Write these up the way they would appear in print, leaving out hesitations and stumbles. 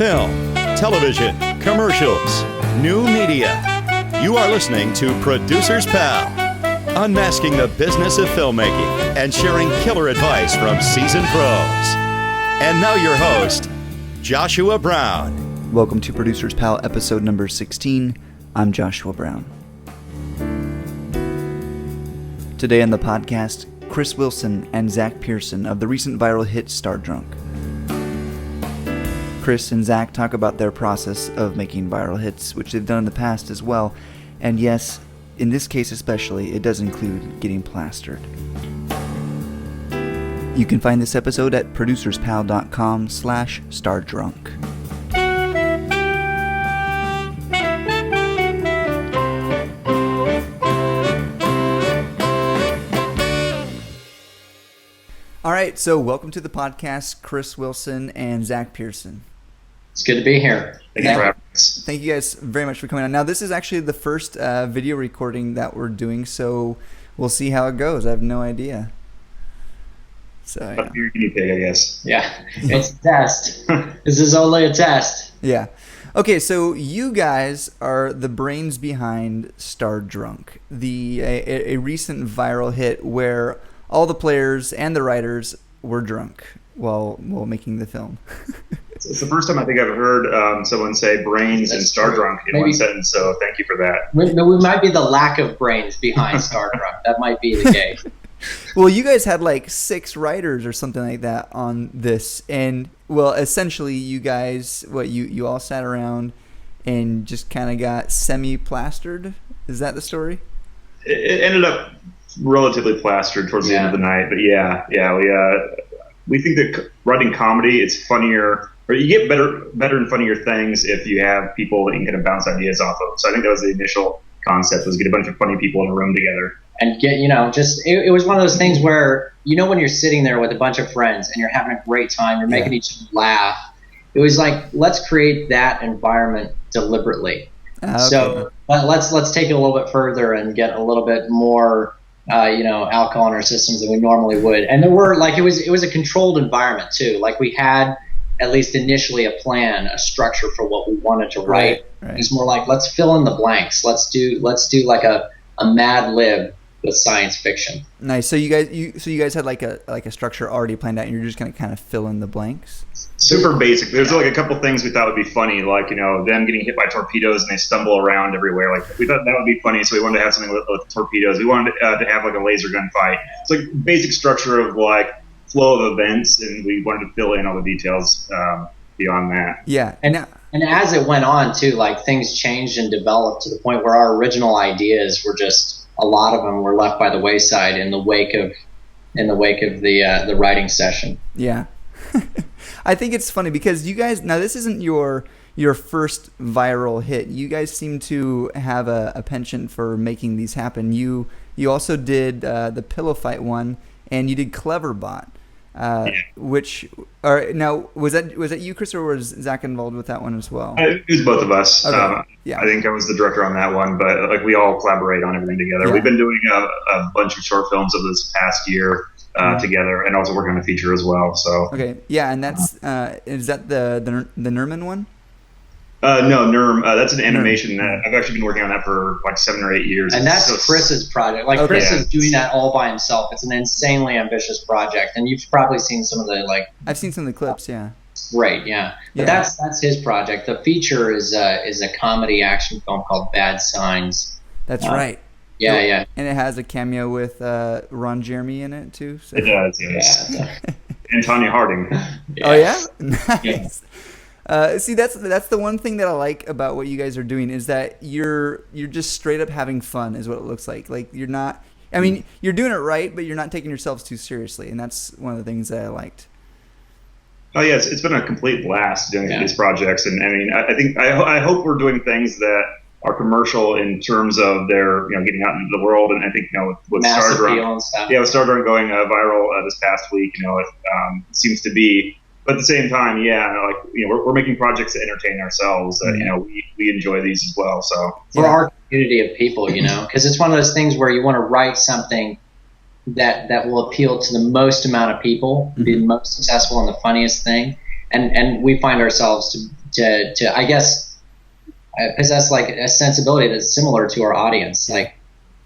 film, television, commercials, new media. You are listening to Producer's Pal, unmasking the business of filmmaking and sharing killer advice from seasoned pros. And now your host, Joshua Brown. Welcome to Producer's Pal, episode number 16. I'm Joshua Brown. Today on the podcast, Chris Wilson and Zach Pearson of the recent viral hit Star Drunk. Chris and Zach talk about their process of making viral hits, which they've done in the past as well. And yes, in this case especially, it does include getting plastered. You can find this episode at producerspal.com/stardrunk. All right, so welcome to the podcast, Chris Wilson and Zach Pearson. It's good to be here. Thank you for having us. Thank you guys very much for coming on. Now, this is actually the first video recording that we're doing, so we'll see how it goes. I have no idea. So, yeah. You're a guinea pig, I guess. Yeah, it's a test. This is only a test. Yeah. Okay, so you guys are the brains behind Star Drunk, a recent viral hit where all the players and the writers were drunk while making the film. It's the first time I think I've heard someone say brains and Star Drunk in one sentence, so thank you for that. We might be the lack of brains behind Star Drunk. That might be the case. Well, you guys had like 6 writers or something like that on this, and well, essentially you guys, you all sat around and just kind of got semi-plastered? Is that the story? It ended up relatively plastered towards the end of the night, but we think that writing comedy, it's funnier, or you get better and funnier things if you have people that you can kind of bounce ideas off of. So I think that was the initial concept, was get a bunch of funny people in a room together. And get, it was one of those things where, when you're sitting there with a bunch of friends and you're having a great time, you're making each other laugh. It was like, let's create that environment deliberately. Okay. So let's take it a little bit further and get a little bit more alcohol in our systems than we normally would. And there were it was a controlled environment too. Like we had at least initially a plan, a structure for what we wanted to write. Right. It's more like, let's fill in the blanks. Let's do like a Mad Lib with science fiction. Nice. So you guys had like a structure already planned out, and you're just gonna kind of fill in the blanks. Super basic. There's like a couple things we thought would be funny, like them getting hit by torpedoes and they stumble around everywhere. Like we thought that would be funny, so we wanted to have something with torpedoes. We wanted to have like a laser gun fight. It's like basic structure of like flow of events, and we wanted to fill in all the details beyond that. Yeah. And as it went on too, like things changed and developed to the point where our original ideas were just, a lot of them were left by the wayside in the wake of the writing session. Yeah. I think it's funny because you guys, now this isn't your first viral hit. You guys seem to have a penchant for making these happen. You also did the pillow fight one, and you did Cleverbot. Was that you, Chris, or was Zach involved with that one as well? It was both of us. Okay. I think I was the director on that one, but like we all collaborate on everything together. Yeah. We've been doing a bunch of short films of this past year together, and also working on a feature as well. So okay, yeah, and that's is that the Nerman one? No, NERM. That's an animation. I've actually been working on that for like 7 or 8 years. And that's Chris's project. Chris is doing that all by himself. It's an insanely ambitious project, and you've probably seen some of the I've seen some of the clips. Yeah. Right. Yeah. But that's his project. The feature is a comedy action film called Bad Signs. That's right. Yeah. And it has a cameo with Ron Jeremy in it too. So. It does. Yes. And Tanya Harding. Yeah. Oh yeah. Nice. See, that's the one thing that I like about what you guys are doing is that you're just straight up having fun, is what it looks like. Like you're not. I mean, you're doing it right, but you're not taking yourselves too seriously, and that's one of the things that I liked. Oh yeah, it's been a complete blast doing these projects, and I mean, I hope we're doing things that are commercial in terms of their getting out into the world, and I think with Star Drunk, with Star Drunk going viral this past week, it seems to be. But at the same time, we're making projects to entertain ourselves. That we enjoy these as well. So for our community of people, because it's one of those things where you want to write something that will appeal to the most amount of people, be the most successful and the funniest thing. And we find ourselves to I guess possess like a sensibility that's similar to our audience, like,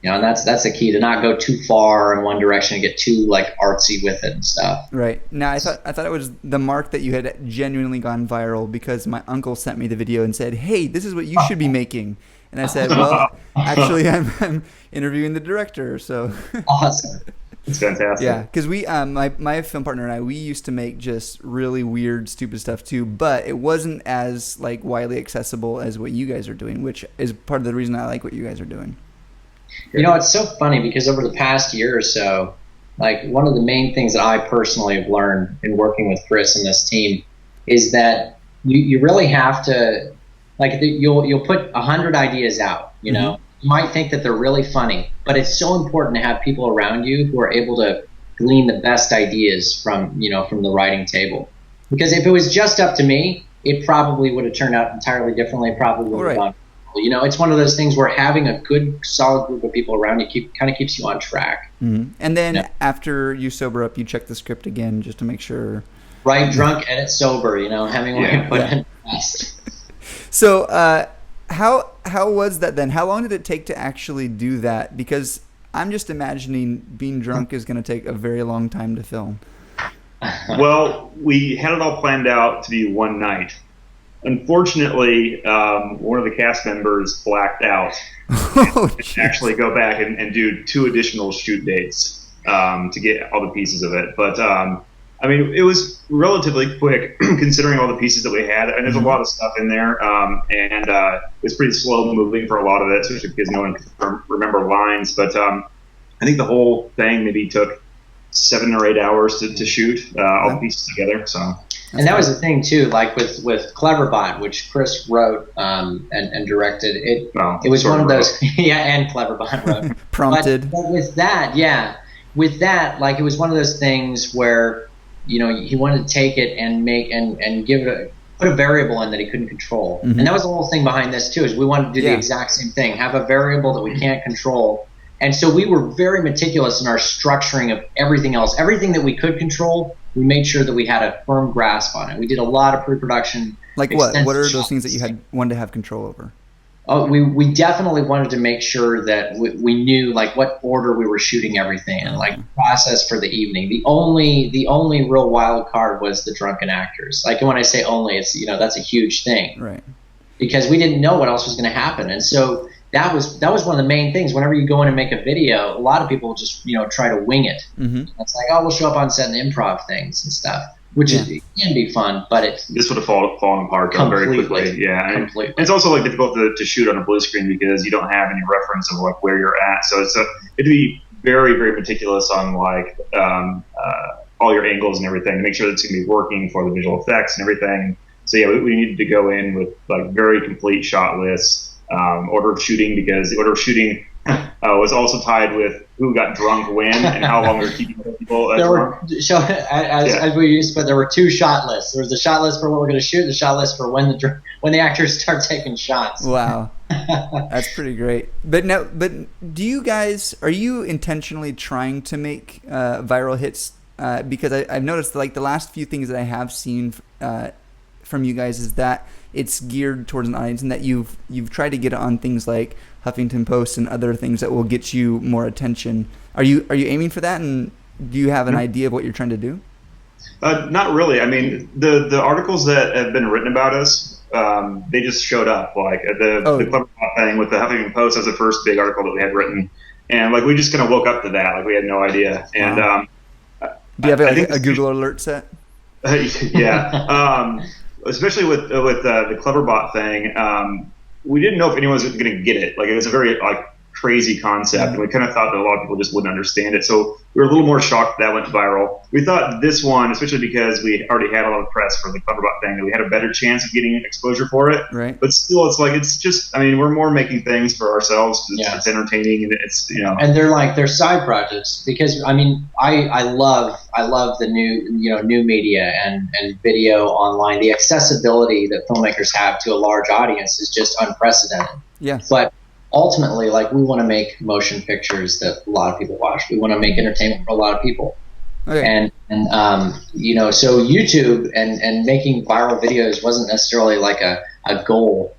you know, and that's the key, to not go too far in one direction and get too like artsy with it and stuff. Right. Now I thought it was the mark that you had genuinely gone viral because my uncle sent me the video and said, "Hey, this is what you should be making." And I said, "Well, actually, I'm interviewing the director." So Awesome. It's fantastic. yeah, because we, my film partner and I, we used to make just really weird, stupid stuff too, but it wasn't as like widely accessible as what you guys are doing, which is part of the reason I like what you guys are doing. You know, it's so funny because over the past year or so, like one of the main things that I personally have learned in working with Chris and this team is that you really have to, like, you'll put 100 ideas out, you know. You might think that they're really funny, but it's so important to have people around you who are able to glean the best ideas from the writing table. Because if it was just up to me, it probably would have turned out entirely differently. It probably would have gone. You know, it's one of those things where having a good, solid group of people around you kind of keeps you on track. Mm-hmm. And then after you sober up, you check the script again just to make sure. Right, drunk, edit sober. You know, Hemingway put in best. So, how was that then? How long did it take to actually do that? Because I'm just imagining being drunk is going to take a very long time to film. Well, we had it all planned out to be one night. Unfortunately, one of the cast members blacked out and actually go back and do 2 additional shoot dates to get all the pieces of it. But I mean, it was relatively quick considering all the pieces that we had, and there's a lot of stuff in there, and it was pretty slow moving for a lot of it, especially because no one could remember lines. But I think the whole thing maybe took 7 or 8 hours to shoot all the pieces together. So. And that was the thing too, like with Cleverbot, which Chris wrote and directed. It was one of those, and Cleverbot wrote. Prompted. But with that, like it was one of those things where, you know, he wanted to take it and make and give it put a variable in that he couldn't control. And that was the whole thing behind this too, is we wanted to do the exact same thing, have a variable that we can't control. And so we were very meticulous in our structuring of everything else. Everything that we could control, we made sure that we had a firm grasp on it. We did a lot of pre-production. Like what? What are those things that you wanted to have control over? Oh, we definitely wanted to make sure that we knew like what order we were shooting everything in, like process for the evening. The only real wild card was the drunken actors. Like when I say only, it's, you know, that's a huge thing, right? Because we didn't know what else was going to happen, and so that was one of the main things. Whenever you go in and make a video, a lot of people just, you know, try to wing it. It's like, oh, we'll show up on set and improv things and stuff, which it can be fun, but this would have fallen apart very quickly. Yeah, completely. It's also like difficult to shoot on a blue screen because you don't have any reference of like where you're at. So it'd be very, very meticulous on like all your angles and everything to make sure that it's going to be working for the visual effects and everything. So yeah, we needed to go in with like very complete shot lists. Order of shooting, because the order of shooting was also tied with who got drunk when and how long we were keeping other people drunk. As we used to put, there were 2 shot lists. There was the shot list for what we're going to shoot, the shot list for when the actors start taking shots. Wow, that's pretty great. But do you guys, are you intentionally trying to make viral hits? Because I've noticed like the last few things that I have seen from you guys is that it's geared towards an audience, and that you've tried to get on things like Huffington Post and other things that will get you more attention. Are you aiming for that, and do you have an idea of what you're trying to do? Not really. I mean, the articles that have been written about us, they just showed up. Like the Cleverbot thing with the Huffington Post was the first big article that we had written, and like we just kind of woke up to that. Like we had no idea. And do you have a Google alert set? Yeah. Especially with the Cleverbot thing, we didn't know if anyone was going to get it. Like it was a very like crazy concept, and we kind of thought that a lot of people just wouldn't understand it. So we were a little more shocked that went viral. We thought this one, especially because we already had a lot of press for the Cleverbot thing, that we had a better chance of getting exposure for it. Right. But still, it's just, I mean, we're more making things for ourselves. It's entertaining, and it's, you know. And they're side projects, because I mean, I love the new media and video online. The accessibility that filmmakers have to a large audience is just unprecedented. Yeah. But ultimately, like, we want to make motion pictures that a lot of people watch. We want to make entertainment for a lot of people. Okay. And you know, so YouTube and making viral videos wasn't necessarily like a goal.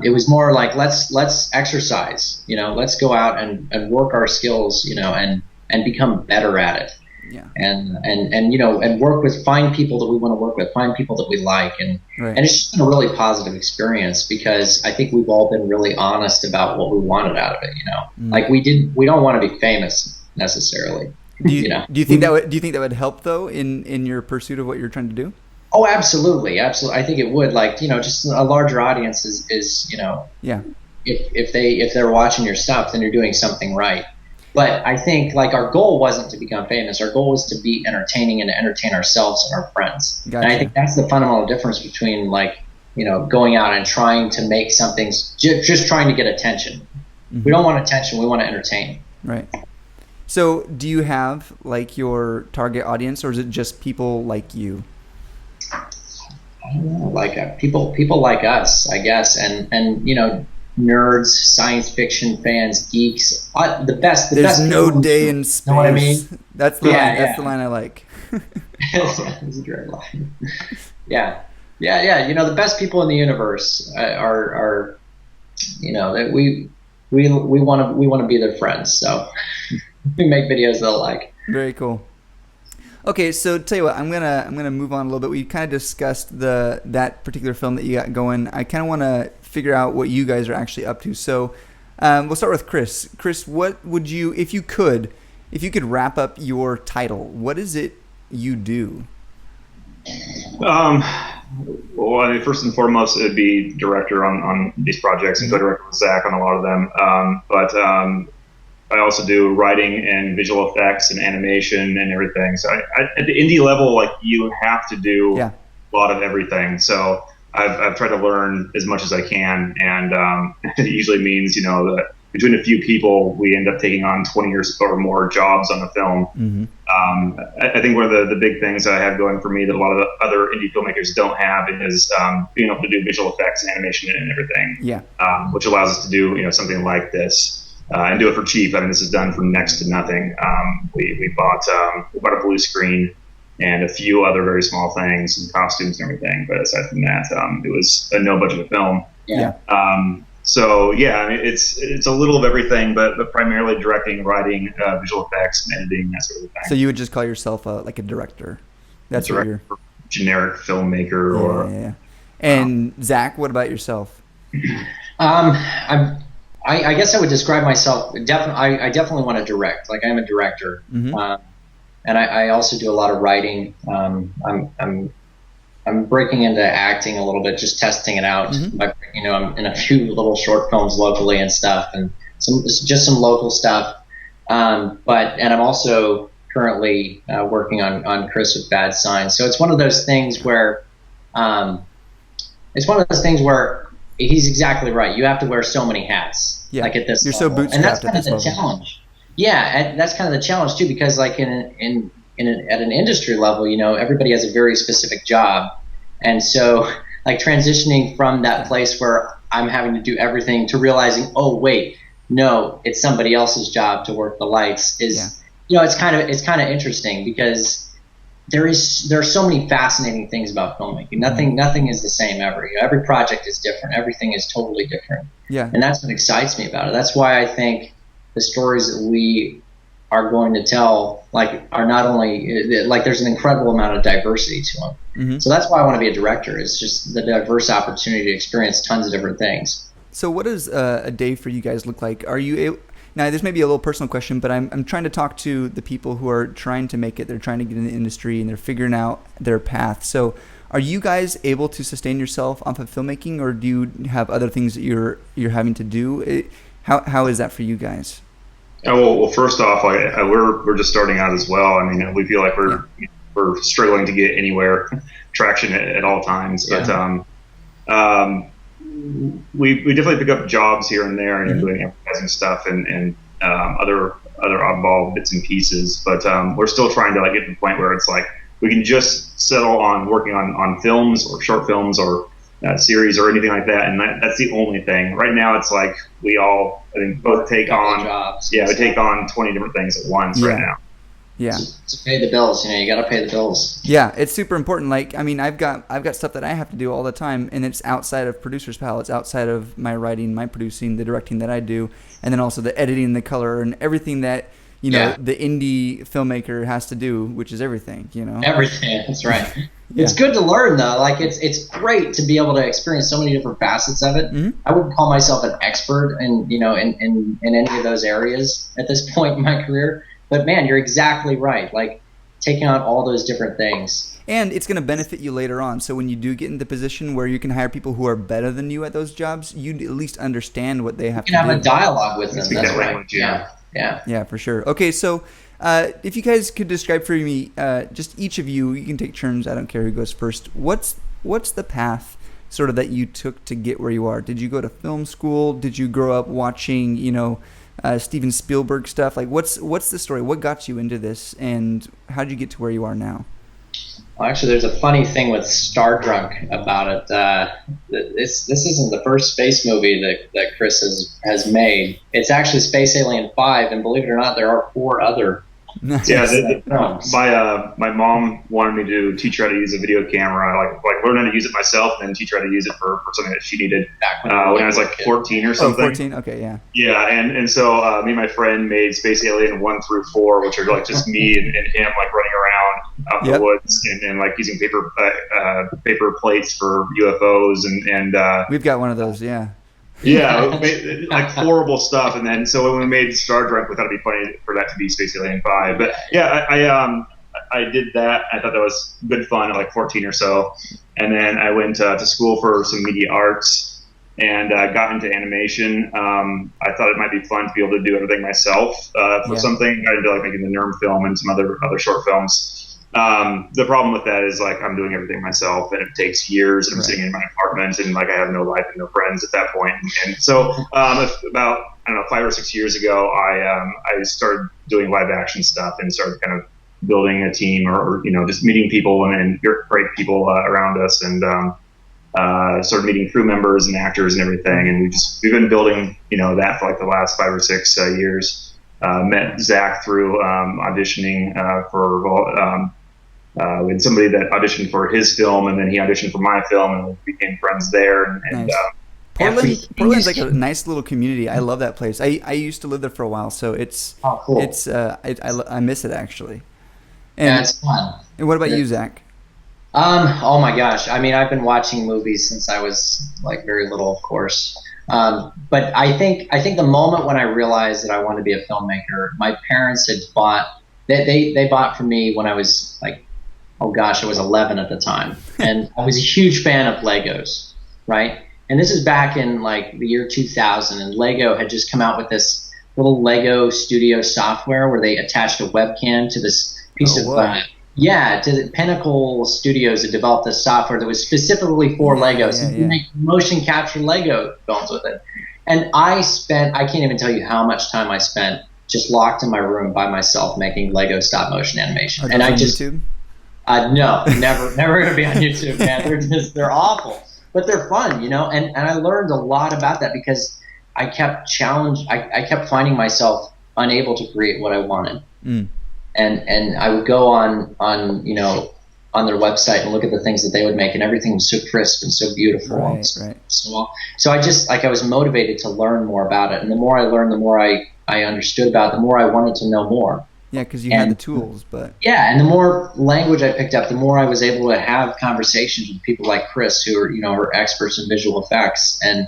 It was more like let's exercise, you know, let's go out and work our skills, you know, and become better at it. Yeah. And you know, and find people that we want to work with, find people that we like, and it's just been a really positive experience because I think we've all been really honest about what we wanted out of it, you know. Like we don't want to be famous necessarily. Do you, you know? do you think that would help though in your pursuit of what you're trying to do? Oh, absolutely. I think it would. Like, you know, just a larger audience is you know, if they're watching your stuff, then you're doing something right. But I think like our goal wasn't to become famous. Our goal was to be entertaining and to entertain ourselves and our friends. Gotcha. And I think that's the fundamental difference between like, you know, going out and trying to make something, just trying to get attention. Mm-hmm. We don't want attention. We want to entertain. Right. So do you have like your target audience, or is it just people like you? I don't know, like people like us, I guess, and you know, nerds, science fiction fans, geeks, the best. There's no day in space. Know what I mean? That's the line. That's the line I like. It's a great line. Yeah. You know, the best people in the universe are you know, that we want to be their friends. So we make videos they'll like. Very cool. Okay, so tell you what, I'm gonna move on a little bit. We kind of discussed that particular film that you got going. I kind of want to figure out what you guys are actually up to. So we'll start with Chris. Chris, what would you, if you could wrap up your title, what is it you do? Well, I mean, first and foremost, it'd be director on these projects and co-director with Zach on a lot of them. But I also do writing and visual effects and animation and everything. So at the indie level, like you have to do a lot of everything. So I've tried to learn as much as I can, and it usually means, you know, that between a few people, we end up taking on 20 years or more jobs on the film. Mm-hmm. I think one of the big things I have going for me that a lot of the other indie filmmakers don't have is being able to do visual effects and animation and everything, which allows us to do, you know, something like this. And do it for cheap. I mean, this is done for next to nothing. We bought a blue screen and a few other very small things and costumes and everything. But aside from that, it was a no budget film. Yeah. So yeah, I mean, it's a little of everything, but primarily directing, writing, visual effects, and editing, that sort of thing. So you would just call yourself like a director? That's what you're. Generic filmmaker, or. Yeah. And Zach, what about yourself? I guess I would describe myself. I definitely want to direct. Like, I'm a director, and I also do a lot of writing. I'm breaking into acting a little bit, just testing it out. You know, I'm in a few little short films locally and stuff, and some local stuff. And I'm also currently working on Chris with Bad Signs. So it's one of those things where he's exactly right. You have to wear so many hats. Yeah. Like at this You're level. So bootstrapped. And that's kind at of this the level. challenge. Yeah, and that's kind of the challenge too, because like at an industry level, you know, everybody has a very specific job. And so like transitioning from that place where I'm having to do everything to realizing, oh wait, no, it's somebody else's job to work the lights is you know, it's kind of interesting because there are so many fascinating things about filmmaking. Nothing is the same ever. You know, every project is different. Everything is totally different. Yeah. And that's what excites me about it. That's why I think the stories that we are going to tell are not only like there's an incredible amount of diversity to them. Mm-hmm. So that's why I want to be a director. It's just the diverse opportunity to experience tons of different things. So what does a day for you guys look like? Are you able? Now, this may be a little personal question, but I'm trying to talk to the people who are trying to make it. They're trying to get in the industry, and they're figuring out their path. So are you guys able to sustain yourself off of filmmaking, or do you have other things that you're having to do? How is that for you guys? Well, first off, we're just starting out as well. I mean, we feel like we're struggling to get anywhere, traction at all times. Yeah. But we definitely pick up jobs here and there, and doing advertising stuff and other oddball bits and pieces. But we're still trying to get to the point where it's like we can just settle on working on films or short films or series or anything like that, and that's the only thing. Right now, it's like we all, I think, both take on jobs. Yeah, we take on 20 different things at once right now. Yeah. To pay the bills, you got to pay the bills. Yeah, it's super important. Like, I mean, I've got stuff that I have to do all the time, and it's outside of Producer's Pal. It's outside of my writing, my producing, the directing that I do, and then also the editing, the color, and everything that the indie filmmaker has to do, which is everything. Everything. That's right. Yeah. It's good to learn though. Like it's great to be able to experience so many different facets of it. Mm-hmm. I wouldn't call myself an expert in any of those areas at this point in my career. But man, you're exactly right. Like taking on all those different things. And it's going to benefit you later on. So when you do get in the position where you can hire people who are better than you at those jobs, you at least understand what they have to do. You can have a dialogue with them. That's right. Yeah, for sure. Okay, so if you guys could describe for me, just each of you can take turns. I don't care who goes first. What's the path sort of that you took to get where you are? Did you go to film school? Did you grow up watching, Steven Spielberg stuff? Like, what's the story? What got you into this, and how did you get to where you are now? Well, actually, there's a funny thing with Star Drunk about it. This isn't the first space movie that Chris has made. It's actually Space Alien 5, and believe it or not, there are 4 other. Yeah, my mom wanted me to teach her how to use a video camera, like learn how to use it myself, and then teach her how to use it for something that she needed when I was like 14 or something. 14, okay, yeah. Yeah, and so me and my friend made Space Alien 1 through 4, which are like just me and him like running around out in the woods and like using paper plates for UFOs and we've got one of those, yeah. Yeah, like horrible stuff. And then so when we made Star Drunk, we thought it'd be funny for that to be Space Alien 5. But yeah, I did that. I thought that was good fun at like 14 or so. And then I went to school for some media arts and got into animation. I thought it might be fun to be able to do everything myself for something. I did like making the Nerm film and some other short films. The problem with that is like I'm doing everything myself and it takes years and I'm sitting in my apartment and like I have no life and no friends at that point. And so about 5 or 6 years ago, I started doing live action stuff and started kind of building a team or just meeting people and great people around us and started meeting crew members and actors and everything. And we've been building that for like the last 5 or 6 years. Met Zach through auditioning for we had somebody that auditioned for his film, and then he auditioned for my film, and we became friends there. And nice. Portland's like a nice little community. I love that place. I used to live there for a while, so it's cool. It's I miss it actually. And it's fun. And what about you, Zach? Oh my gosh! I mean, I've been watching movies since I was like very little, of course. But I think the moment when I realized that I wanted to be a filmmaker, my parents had bought. They bought for me when I was like, oh gosh, I was 11 at the time, and I was a huge fan of Legos, right? And this is back in like the year 2000, and Lego had just come out with this little Lego Studio software where they attached a webcam to this piece of to the Pinnacle Studios had developed this software that was specifically for Legos. So you can make motion capture Lego films with it. And I can't even tell you how much time I spent just locked in my room by myself making Lego stop motion animation. And I just YouTube? No, never gonna be on YouTube, man. They're awful, but they're fun, And I learned a lot about that because I kept I kept finding myself unable to create what I wanted, and I would go on their website and look at the things that they would make, and everything was so crisp and so beautiful. Right. So I just I was motivated to learn more about it, and the more I learned, the more I understood about it, the more I wanted to know more. Yeah, because you had the tools, but and the more language I picked up, the more I was able to have conversations with people like Chris, who are experts in visual effects, and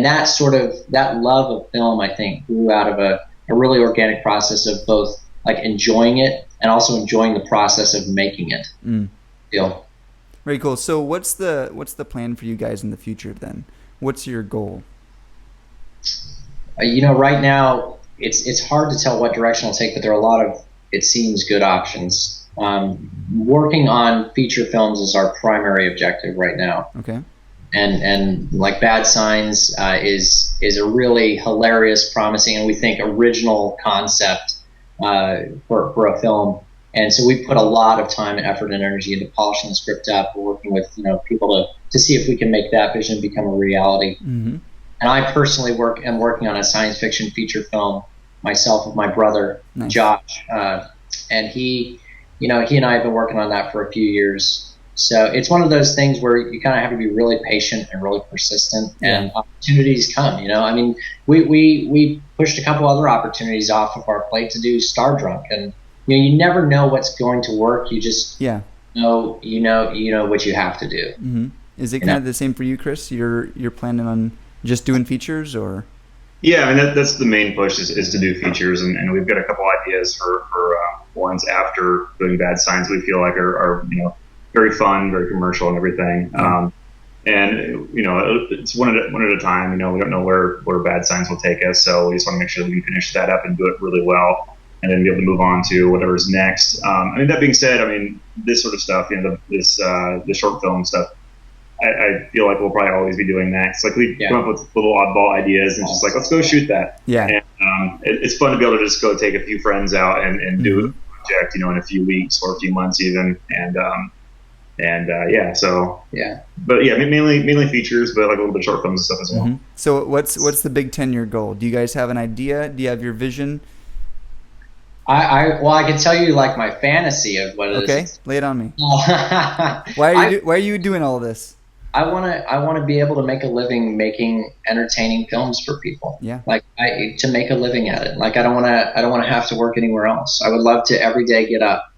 that love of film, I think, grew out of a really organic process of both like enjoying it and also enjoying the process of making it. Very cool. So what's the plan for you guys in the future then? What's your goal? Right now it's hard to tell what direction I'll take, but there are a lot of, it seems, good options. Working on feature films is our primary objective right now. Okay. And like Bad Signs is a really hilarious, promising, and we think original concept for a film. And so we put a lot of time and effort and energy into polishing the script up. We're working with people to see if we can make that vision become a reality. Mm-hmm. And I personally am working on a science fiction feature film myself with my brother, nice. Josh. and he and I have been working on that for a few years. So it's one of those things where you kind of have to be really patient and really persistent, and opportunities come. I mean, we pushed a couple other opportunities off of our plate to do Star Drunk, and you never know what's going to work. You just know what you have to do. Mm-hmm. Is it kind of the same for you, Chris? You're planning on just doing features, or? Yeah, I mean that's the main push is to do features, and we've got a couple ideas for ones after doing Bad Signs. We feel like are very fun, very commercial, and everything. And it's one at a time. We don't know where Bad Signs will take us, so we just want to make sure that we can finish that up and do it really well, and then be able to move on to whatever's next. I mean, that being said, I mean, this sort of stuff, the short film stuff, I feel like we'll probably always be doing that. It's like we come up with little oddball ideas and just like, let's go shoot that. Yeah. And it's fun to be able to just go take a few friends out and do a project, in a few weeks or a few months even. But mainly features, but like a little bit of short films and stuff as well. Mm-hmm. So what's the big 10-year goal? Do you guys have an idea? Do you have your vision? I can tell you like my fantasy of what it is. Okay, lay it on me. Why are you doing all this? I want to be able to make a living making entertaining films for people. Yeah. Like to make a living at it. Like I don't want to have to work anywhere else. I would love to every day get up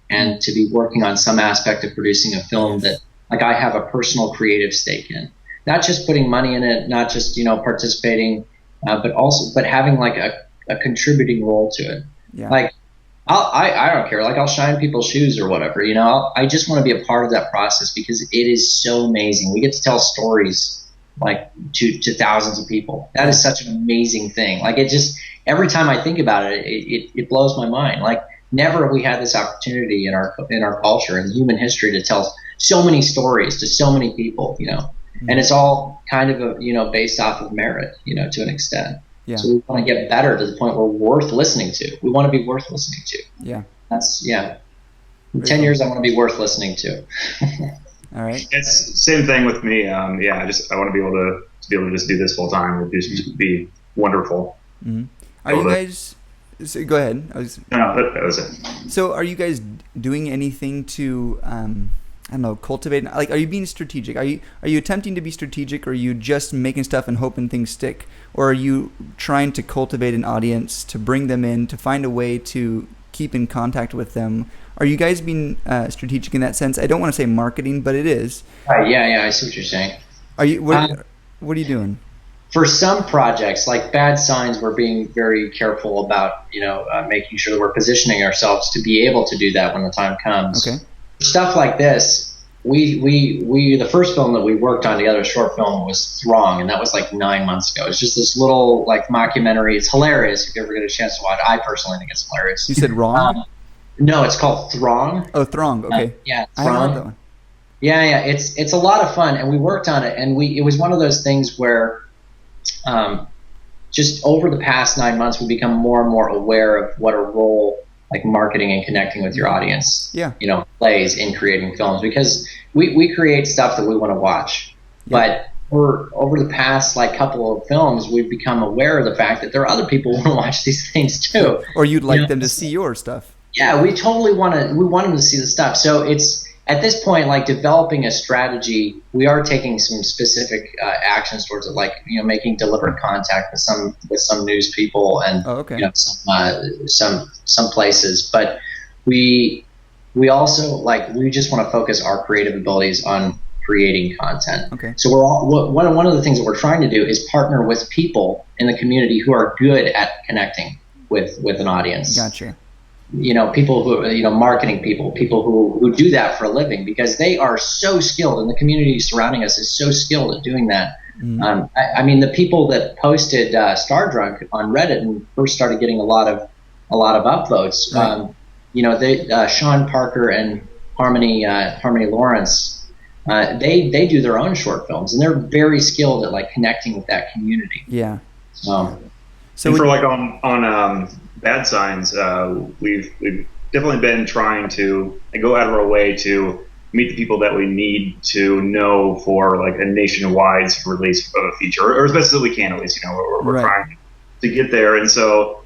and to be working on some aspect of producing a film that like I have a personal creative stake in. Not just putting money in it, not just participating, but having like a contributing role to it. Yeah. Like I don't care. Like I'll shine people's shoes or whatever. I just want to be a part of that process because it is so amazing. We get to tell stories like to thousands of people. That is such an amazing thing. Like it just every time I think about it, it blows my mind. Like never have we had this opportunity in our culture and human history to tell so many stories to so many people. And it's all kind of based off of merit. To an extent. Yeah. So we want to get better to the point where we're worth listening to. We want to be worth listening to. Yeah. In 10 years, I want to be worth listening to. All right. It's same thing with me. I want to be able to just do this full time. It would just be wonderful. Mm-hmm. Are you guys? So go ahead. No, that was it. So, are you guys doing anything to cultivate? Like, are you being strategic? Are you attempting to be strategic, or are you just making stuff and hoping things stick? Or are you trying to cultivate an audience, to bring them in, to find a way to keep in contact with them? Are you guys being strategic in that sense? I don't want to say marketing, but it is. Yeah, I see what you're saying. Are you? What are you doing? For some projects, like Bad Signs, we're being very careful about, making sure that we're positioning ourselves to be able to do that when the time comes. Okay. Stuff like this, we the first film that we worked on together, short film, was Throng, and that was like 9 months ago. It's just this little like mockumentary. It's hilarious if you ever get a chance to watch. I personally think it's hilarious. You said wrong? No, it's called Throng. Oh, Throng. Okay. Yeah, Throng. I haven't heard that one. Yeah. It's a lot of fun, and we worked on it, and it was one of those things where, just over the past 9 months, we become more and more aware of what a role like marketing and connecting with your audience, plays in creating films, because we create stuff that we want to watch. Yeah. But over the past like couple of films, we've become aware of the fact that there are other people who want to watch these things too. Or you'd like them to see your stuff. Yeah, we totally want them to see the stuff. So it's at this point, like developing a strategy, we are taking some specific actions towards it, like making deliberate contact with some news people and some places. But we also we just want to focus our creative abilities on creating content. Okay. So one of the things that we're trying to do is partner with people in the community who are good at connecting with an audience. Gotcha. People who, marketing people who do that for a living, because they are so skilled, and the community surrounding us is so skilled at doing that. Mm-hmm. I mean, the people that posted Star Drunk on Reddit and first started getting a lot of upvotes, right. Sean Parker and Harmony Lawrence, they do their own short films, and they're very skilled at like connecting with that community. Yeah. So for like on Bad Signs, we've definitely been trying to go out of our way to meet the people that we need to know for like a nationwide release of a feature, or as best as we can, at least. We're right. trying to get there, and so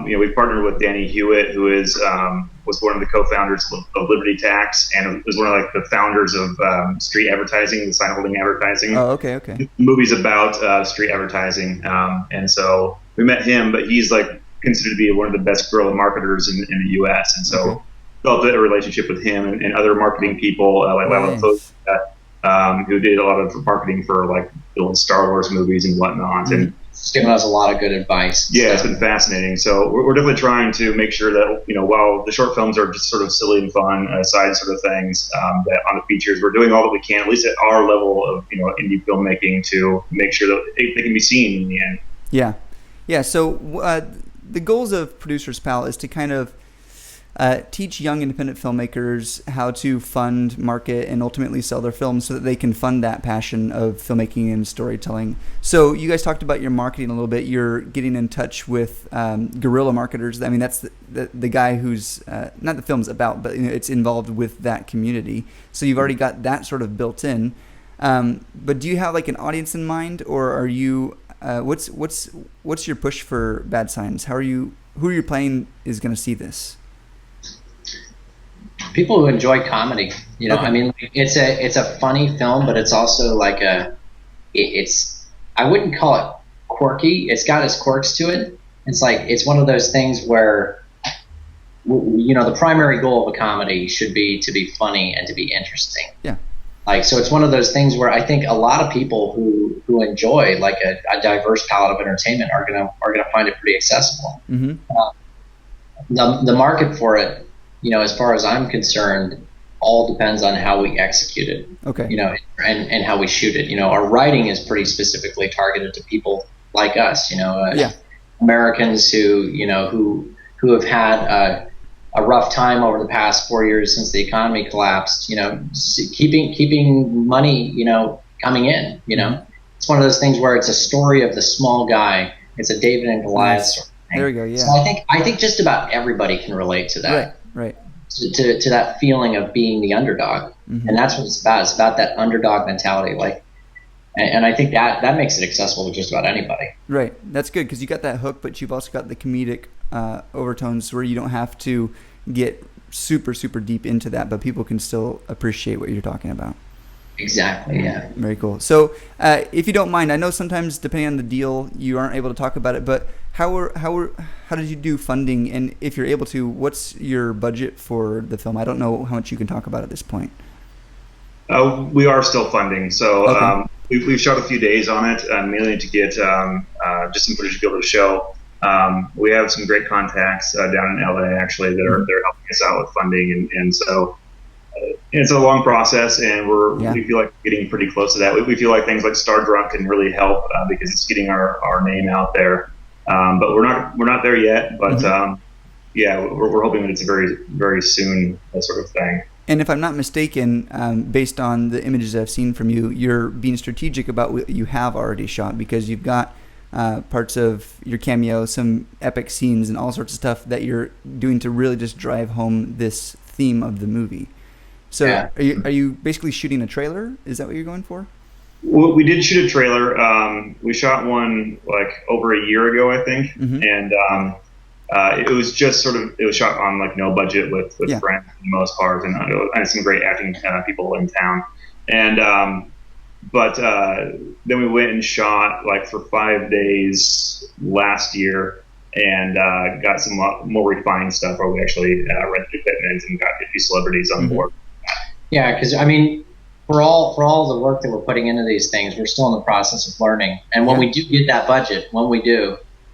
We've partnered with Danny Hewitt, who was one of the co-founders of Liberty Tax, and was one of like the founders of street advertising, the sign holding advertising. Oh, okay. The movie's about street advertising, and so we met him, but he's like considered to be one of the best guerrilla marketers in the U.S. And so developed a relationship with him and other marketing people like Lila Foga, who did a lot of marketing for like building Star Wars movies and whatnot, and it's given us a lot of good advice. Yeah, it's been fascinating. So we're definitely trying to make sure that, while the short films are just sort of silly and fun side sort of things, that on the features we're doing all that we can, at least at our level of indie filmmaking, to make sure that they can be seen in the end. Yeah. So the goals of Producers Pal is to kind of teach young independent filmmakers how to fund, market, and ultimately sell their films so that they can fund that passion of filmmaking and storytelling. So you guys talked about your marketing a little bit. You're getting in touch with guerrilla marketers. I mean, that's the guy who's not the film's about, but it's involved with that community. So you've already got that sort of built in. But do you have like an audience in mind, or are you? What's your push for Bad Signs? Who are you planning is going to see this? People who enjoy comedy, Okay. I mean, it's a funny film, but it's also like I wouldn't call it quirky. It's got its quirks to it. It's one of those things where, the primary goal of a comedy should be to be funny and to be interesting. Yeah. So it's one of those things where I think a lot of people who enjoy like a diverse palette of entertainment are gonna find it pretty accessible. Mm-hmm. The market for it, as far as I'm concerned, all depends on how we execute it. Okay. And how we shoot it. Our writing is pretty specifically targeted to people like us. Americans who have had a rough time over the past 4 years since the economy collapsed. Keeping money coming in. It's one of those things where it's a story of the small guy. It's a David and Goliath story. There we go. Yeah. So I think just about everybody can relate to that. Right. To that feeling of being the underdog, mm-hmm. and that's what it's about. It's about that underdog mentality. And I think that makes it accessible to just about anybody. Right. That's good because you got that hook, but you've also got the comedic overtones where you don't have to get super, super deep into that, but people can still appreciate what you're talking about. Exactly. Yeah. Very cool. So, if you don't mind, I know sometimes depending on the deal, you aren't able to talk about it, but how did you do funding? And if you're able to, what's your budget for the film? I don't know how much you can talk about at this point. We are still funding. So, okay. We've shot a few days on it, mainly to get just some footage to be able to show. We have some great contacts down in LA actually that are helping us out with funding, and so. It's a long process, and we feel like getting pretty close to that. We feel like things like Star Drunk can really help because it's getting our name out there. But we're not there yet. But mm-hmm. We're hoping that it's a very, very soon sort of thing. And if I'm not mistaken, based on the images I've seen from you, you're being strategic about what you have already shot because you've got parts of your cameo, some epic scenes, and all sorts of stuff that you're doing to really just drive home this theme of the movie. So are you basically shooting a trailer? Is that what you're going for? Well, we did shoot a trailer. We shot one like over a year ago, I think, mm-hmm. and it was just it was shot on like no budget with friends for the most part, and I had some great acting people in town. And but then we went and shot like for 5 days last year. And got some more refined stuff where we actually rented equipment and got a few celebrities on mm-hmm. board. Yeah, because I mean, for all the work that we're putting into these things, we're still in the process of learning. And when we do get that budget, we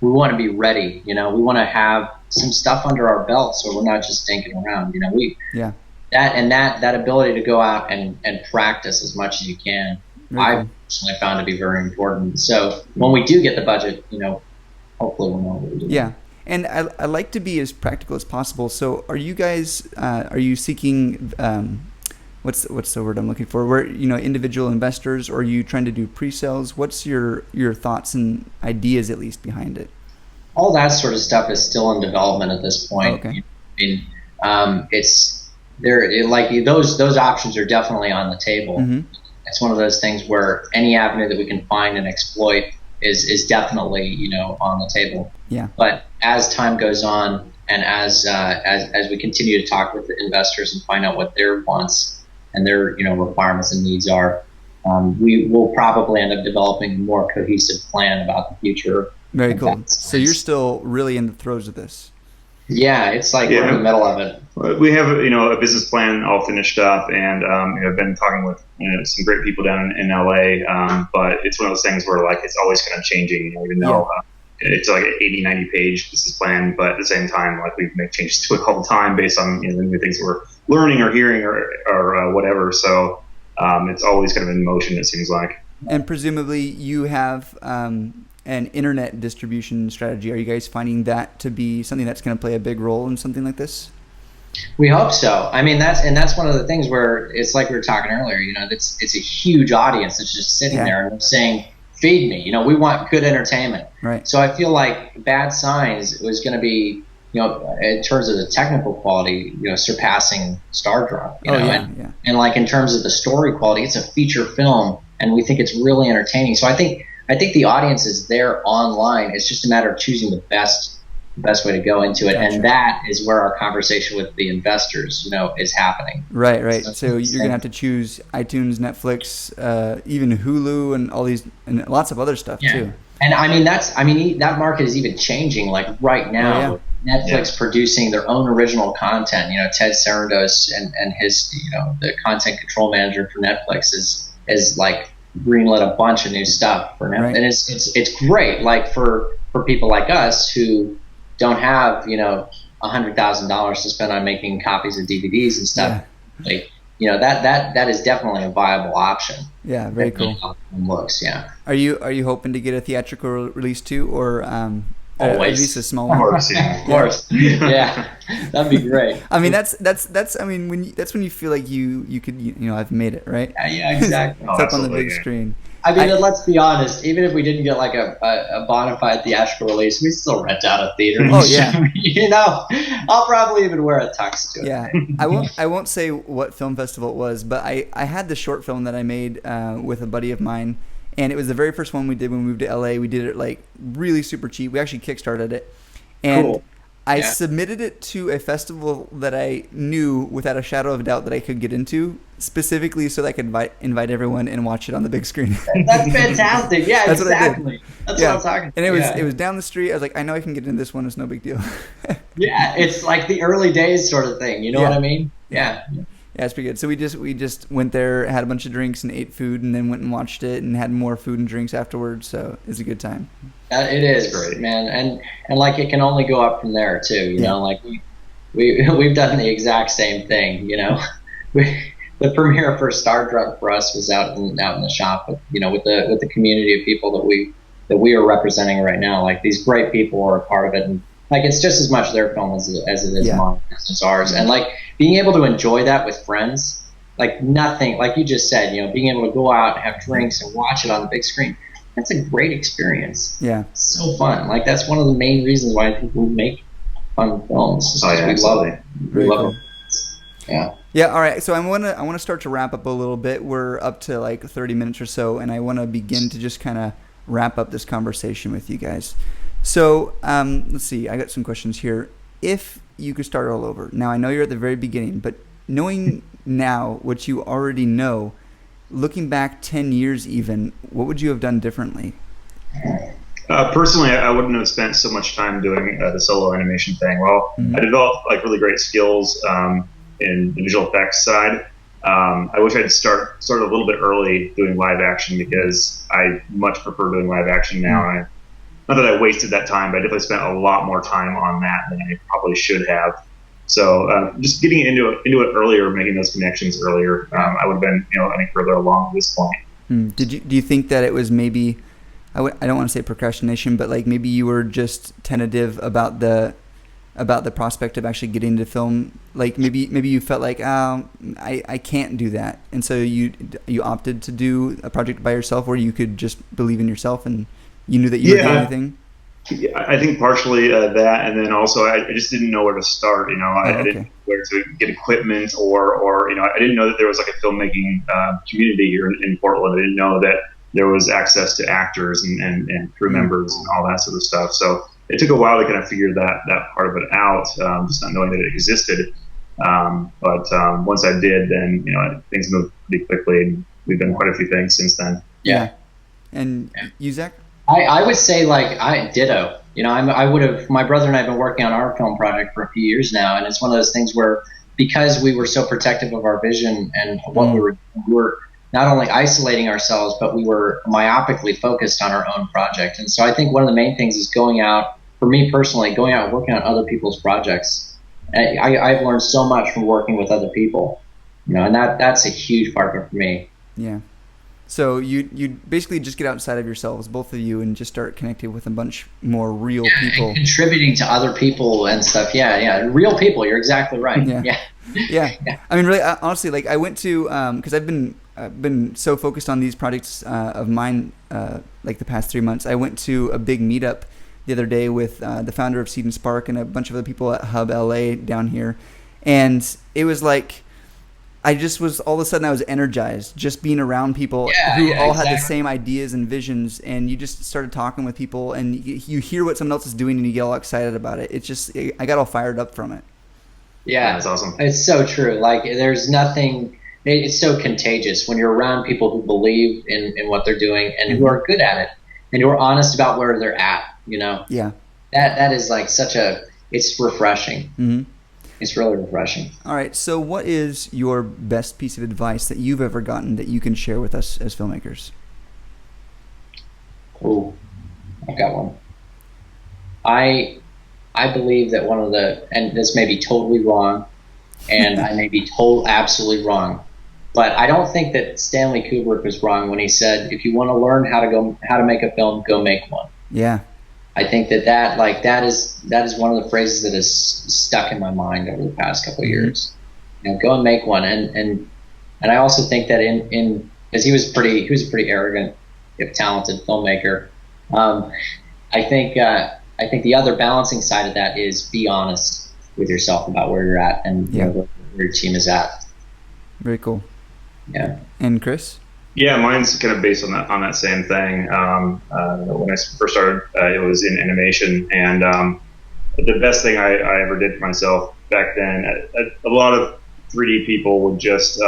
want to be ready. We want to have some stuff under our belt so we're not just dinking around. That ability to go out and practice as much as you can, I personally found to be very important. So when we do get the budget, hopefully we'll know what we're doing. Yeah. And I like to be as practical as possible. So are you guys, are you seeking, what's the word I'm looking for? Where, individual investors, or are you trying to do pre-sales? What's your thoughts and ideas at least behind it? All that sort of stuff is still in development at this point. Okay. It's there, like those options are definitely on the table. Mm-hmm. It's one of those things where any avenue that we can find and exploit is definitely, on the table. Yeah. But as time goes on, and as we continue to talk with the investors and find out what their wants and their requirements and needs are, we will probably end up developing a more cohesive plan about the future. Very cool. So you're still really in the throes of this. Yeah, it's like we're in the middle of it. We have a business plan all finished up, and I've been talking with some great people down in LA. But it's one of those things where like it's always kind of changing. Even though it's like an 80, 90 page business plan, but at the same time, like we make changes to it all the time based on the new things we're learning or hearing or whatever. So it's always kind of in motion. It seems like. And presumably you have an internet distribution strategy. Are you guys finding that to be something that's going to play a big role in something like this? We hope so. I mean, that's one of the things where it's like we were talking earlier. It's a huge audience that's just sitting there and saying, "Feed me." We want good entertainment. Right. So I feel like Bad Signs was going to be, in terms of the technical quality, surpassing Stardrop. And like in terms of the story quality, it's a feature film, and we think it's really entertaining. So I think the audience is there online. It's just a matter of choosing the best way to go into it. Gotcha. And that is where our conversation with the investors, is happening. Right. So you're going to have to choose iTunes, Netflix, even Hulu and all these, and lots of other stuff too. And I mean, that market is even changing like right now. Netflix producing their own original content. Ted Sarandos and his, the content control manager for Netflix is like greenlit a bunch of new stuff for Netflix. Right. And it's great, like for people like us who don't have $100,000 to spend on making copies of DVDs and stuff. Like that is definitely a viable option. Yeah, very cool. Looks, Are you hoping to get a theatrical release too, or always at least a small one? Of course. Yeah, that'd be great. I mean, that's I mean, that's when you feel like you could I've made it, right? Yeah, exactly. It's up on the big screen. I mean, let's be honest. Even if we didn't get like a bona fide theatrical release, we still rent out a theater. Oh yeah. I'll probably even wear a tux to it. Yeah, I won't say what film festival it was, but I had the short film that I made with a buddy of mine, and it was the very first one we did when we moved to LA. We did it like really super cheap. We actually kickstarted it, and cool. I submitted it to a festival that I knew without a shadow of a doubt that I could get into, specifically so that I could invite everyone and watch it on the big screen. That's fantastic. Yeah, that's exactly. That's what I'm talking about. And it was down the street. I was like, I know I can get into this one. It's no big deal. Yeah, it's like the early days sort of thing. You know what I mean? Yeah. Yeah, it's pretty good. So we just went there, had a bunch of drinks and ate food, and then went and watched it and had more food and drinks afterwards. So it's a good time. It is, great, man, and like it can only go up from there too. You know, like we've done the exact same thing. The premiere for Stardrop for us was out in the shop, with the community of people that we are representing right now. Like these great people are a part of it, and like it's just as much their film as it is mine, as ours. And like being able to enjoy that with friends, like nothing, like you just said, being able to go out and have drinks and watch it on the big screen. That's a great experience. Yeah. It's so fun. Like that's one of the main reasons why people make fun films. We love it. We love it. Yeah. Yeah, all right. So I want to start to wrap up a little bit. We're up to like 30 minutes or so, and I want to begin to just kind of wrap up this conversation with you guys. So let's see. I got some questions here. If you could start all over. Now, I know you're at the very beginning, but knowing now what you already know, looking back 10 years even, what would you have done differently? Personally, I wouldn't have spent so much time doing the solo animation thing. Well, I developed like really great skills in the visual effects side. I wish I'd started a little bit early doing live action, because I much prefer doing live action now. Not that I wasted that time, but I definitely spent a lot more time on that than I probably should have. So just getting into it earlier, making those connections earlier, I would have been, I think, further along at this point. Do you think that it was maybe, I don't want to say procrastination, but like maybe you were just tentative about the prospect of actually getting to film? Like maybe you felt like, I can't do that, and so you opted to do a project by yourself where you could just believe in yourself and you knew that you were doing anything? Yeah, I think partially that, and then also I just didn't know where to start. I didn't know where to get equipment, or I didn't know that there was like a filmmaking community here in Portland. I didn't know that there was access to actors and crew members and all that sort of stuff. So it took a while to kind of figure that part of it out, just not knowing that it existed. But once I did, then things moved pretty quickly, and we've done quite a few things since then. Yeah. And you, Zach? I would say ditto. My brother and I have been working on our film project for a few years now, and it's one of those things where, because we were so protective of our vision and what we were not only isolating ourselves, but we were myopically focused on our own project. And so I think one of the main things is going out, for me personally, going out and working on other people's projects. I've learned so much from working with other people, and that's a huge part of it for me. Yeah. So you basically just get outside of yourselves, both of you, and just start connecting with a bunch more real people. And contributing to other people and stuff. Yeah. Real people. You're exactly right. Yeah. I mean, really, honestly, I went to, because I've been so focused on these projects of mine, the past 3 months. I went to a big meetup the other day with the founder of Seed and Spark and a bunch of other people at Hub LA down here. And it was like, I just was, all of a sudden I was energized just being around people who all had the same ideas and visions, and you just started talking with people and you hear what someone else is doing and you get all excited about it. It's just, I got all fired up from it. Yeah, that's awesome. It's so true. There's nothing, it's so contagious when you're around people who believe in what they're doing and who are good at it and who are honest about where they're at, Yeah. That is it's refreshing. Mm-hmm. It's really refreshing. All right. So what is your best piece of advice that you've ever gotten that you can share with us as filmmakers? Oh, I've got one. I believe that one of and this may be totally wrong, and I may be absolutely wrong, but I don't think that Stanley Kubrick was wrong when he said, if you want to learn how to make a film, go make one. Yeah. I think that is one of the phrases that has stuck in my mind over the past couple of years. Go and make one, and I also think that because he was a pretty arrogant, if talented filmmaker. I think the other balancing side of that is be honest with yourself about where you're at and where your team is at. Very cool. Yeah. And Chris? Yeah, mine's kind of based on that same thing. When I first started, it was in animation, and the best thing I ever did for myself back then, a lot of 3D people would just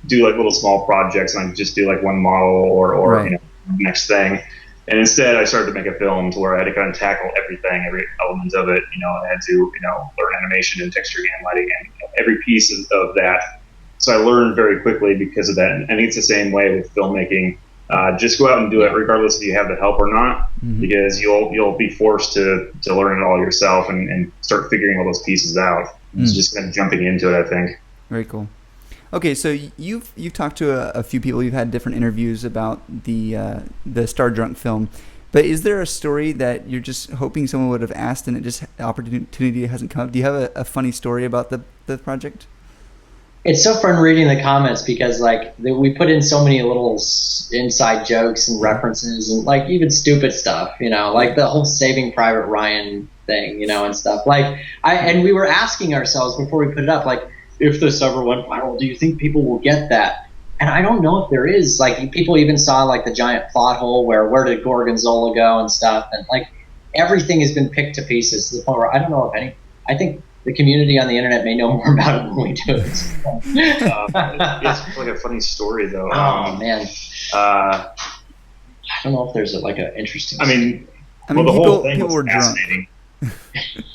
do little small projects, and I'd just do one model or next thing. And instead, I started to make a film to where I had to kind of tackle everything, every element of it. I had to learn animation and texture and lighting and every piece of that. So I learned very quickly because of that. And I think it's the same way with filmmaking. Just go out and do it regardless if you have the help or not, because you'll be forced to learn it all yourself and start figuring all those pieces out. It's just kind of jumping into it, I think. Very cool. Okay, so you've talked to a few people. You've had different interviews about the Star Drunk film. But is there a story that you're just hoping someone would have asked and the opportunity hasn't come up? Do you have a funny story about the project? It's so fun reading the comments because we put in so many little inside jokes and references and even stupid stuff, the whole Saving Private Ryan thing, and stuff. And we were asking ourselves before we put it up, if this ever went viral, do you think people will get that? And I don't know if there is. People even saw the giant plot hole where did Gorgonzola go and stuff, and everything has been picked to pieces to the point where I don't know if I think the community on the internet may know more about it than we do. It's a funny story though. Oh man. I don't know if there's an interesting. The whole thing was fascinating.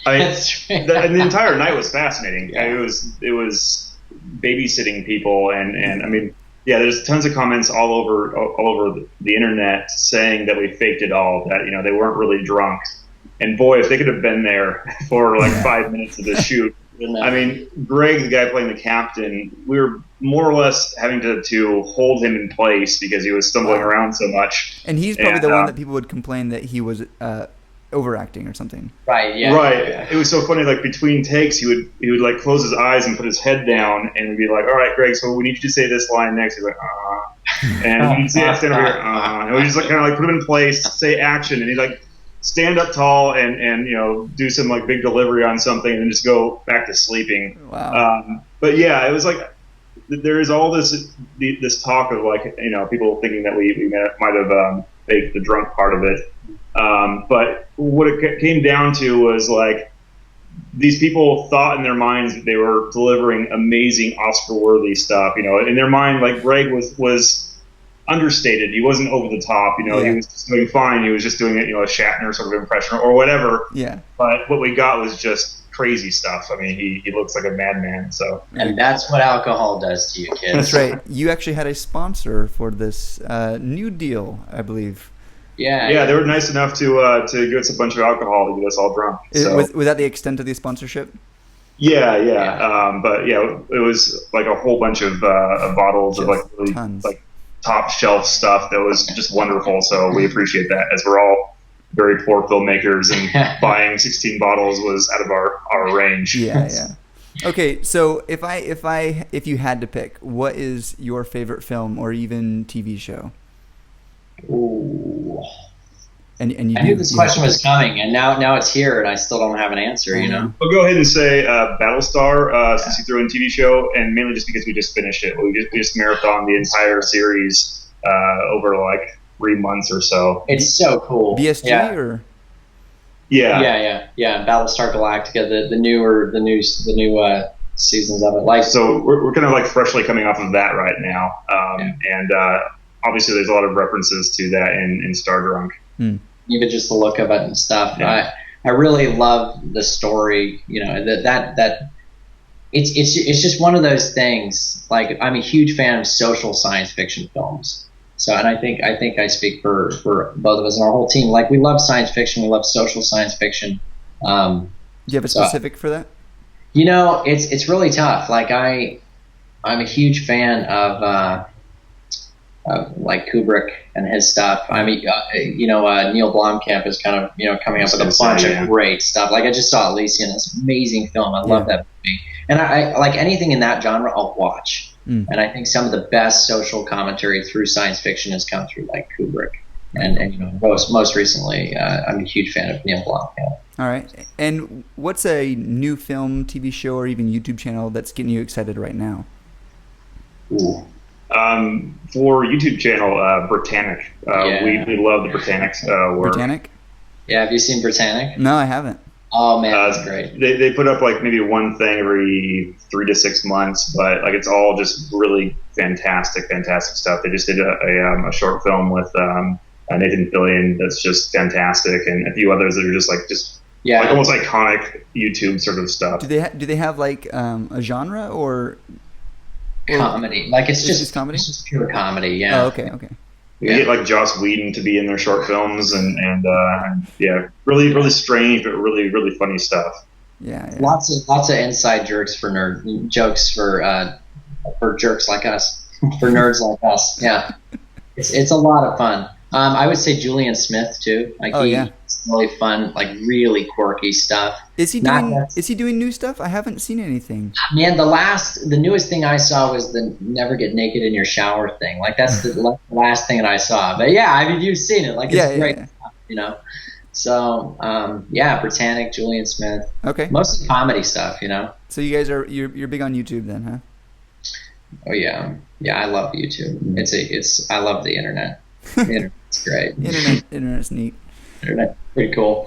The entire night was fascinating. Yeah. It was babysitting people, and there's tons of comments all over the internet saying that we faked it all, that they weren't really drunk. And boy, if they could have been there for 5 minutes of the shoot. Greg, the guy playing the captain, we were more or less having to hold him in place because he was stumbling around so much. And he's probably the one that people would complain that he was overacting or something. Right. Yeah. Right. Yeah. It was so funny. Between takes, he would close his eyes and put his head down and be like, "All right, Greg, so we need you to say this line next." He's like, and he'd say, "Stand over here," and we just kind of put him in place, say action, and he'd stand up tall and do some big delivery on something and then just go back to sleeping. Wow. But yeah, it was there is all this talk of like, people thinking that we might have faked the drunk part of it. But what it came down to was like, these people thought in their minds that they were delivering amazing Oscar-worthy stuff. In their mind, like Greg was understated. He wasn't over the top. He was just doing fine. He was just doing it, a Shatner sort of impression or whatever. Yeah. But what we got was just crazy stuff. I mean, he looks like a madman. So. And that's what alcohol does to you, kids. That's right. You actually had a sponsor for this new deal, I believe. Yeah. They were nice enough to give us a bunch of alcohol to get us all drunk. So. Was that the extent of the sponsorship? Yeah. But it was like a whole bunch of bottles of like really tons. Like top shelf stuff that was just wonderful. So we appreciate that, as we're all very poor filmmakers, and buying 16 bottles was out of our range. Yeah. Okay, so if you had to pick, what is your favorite film or even TV show? Ooh. And you I knew this question was coming, and now it's here, and I still don't have an answer. Mm-hmm. I'll go ahead and say Battlestar, since you threw in TV show, and mainly just because we just finished it. We just marathoned the entire series over like 3 months or so. It's so cool. BSG or? Yeah. Battlestar Galactica, the new seasons of it. Like, so we're kind of like freshly coming off of that right now, and obviously there's a lot of references to that in Star Drunk. Even just the look of it and stuff. Yeah. I really love the story. That it's just one of those things. Like, I'm a huge fan of social science fiction films. So, and I think I speak for both of us and our whole team. Like, we love science fiction. We love social science fiction. Do you have a specific for that? It's really tough. Like, I'm a huge fan of like Kubrick and his stuff. I mean, Neil Blomkamp is kind of coming up with a bunch of great stuff. Like, I just saw Elysium, this amazing film. I love that movie, and I like anything in that genre, I'll watch. And I think some of the best social commentary through science fiction has come through like Kubrick, and most recently, I'm a huge fan of Neil Blomkamp. All right, and what's a new film, TV show, or even YouTube channel that's getting you excited right now? Ooh. For YouTube channel, Britannic. We love the Britannic work. Britannic? Yeah, have you seen Britannic? No, I haven't. Oh man, that's great. They put up like maybe one thing every 3 to 6 months, but like it's all just really fantastic stuff. They just did a short film with Nathan Fillion that's just fantastic, and a few others that are just like almost iconic YouTube sort of stuff. Do they have like a genre or comedy? Like it's just comedy. It's just pure comedy. Yeah. Oh, okay. We get like Joss Whedon to be in their short films, and really, really strange, but really, really funny stuff. Yeah. Lots of inside jokes for jokes for jerks like us, for nerds like us. Yeah, it's a lot of fun. I would say Julian Smith too. Like it's really fun, like really quirky stuff. Is he doing new stuff? I haven't seen anything. Man, the newest thing I saw was the never get naked in your shower thing. Like that's the last thing that I saw. But yeah, I mean, you've seen it. Like it's great stuff, So Britannic, Julian Smith. Okay. Mostly comedy stuff, So you guys you're big on YouTube then, huh? Oh yeah, I love YouTube. I love the internet. The internet's great. Internet's neat. Internet, pretty cool.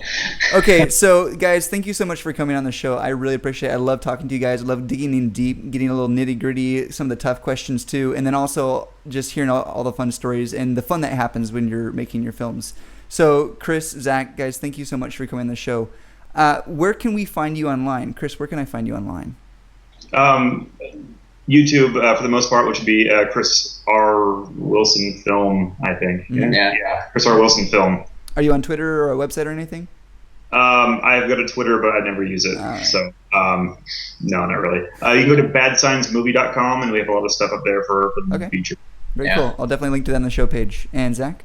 Okay, so guys, thank you so much for coming on the show. I really appreciate it. I love talking to you guys. I love digging in deep, getting a little nitty gritty, some of the tough questions too, and then also just hearing all the fun stories and the fun that happens when you're making your films. So Chris, Zach, guys, thank you so much for coming on the show. Where can we find you online? Chris, where can I find you online? YouTube, for the most part, which would be Chris R. Wilson Film, I think. Yeah, Chris R. Wilson Film. Are you on Twitter or a website or anything? I've got a Twitter, but I never use it. Right. So, no, not really. You can go to badsciencemovie.com, and we have a lot of stuff up there for the future. Very cool. I'll definitely link to that on the show page. And Zach?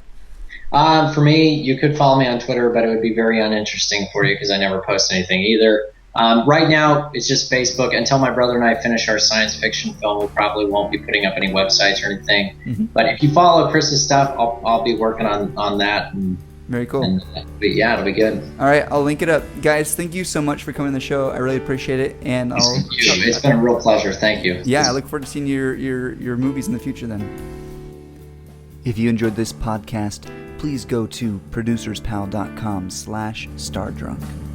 For me, you could follow me on Twitter, but it would be very uninteresting for you because I never post anything either. Right now, it's just Facebook. Until my brother and I finish our science fiction film, we probably won't be putting up any websites or anything. Mm-hmm. But if you follow Chris's stuff, I'll be working on that. And Very cool. And, it'll be good. All right, I'll link it up. Guys, thank you so much for coming on the show. I really appreciate it. And It's been a real pleasure. Thank you. Yeah, I look forward to seeing your movies in the future then. If you enjoyed this podcast, please go to producerspal.com/stardrunk.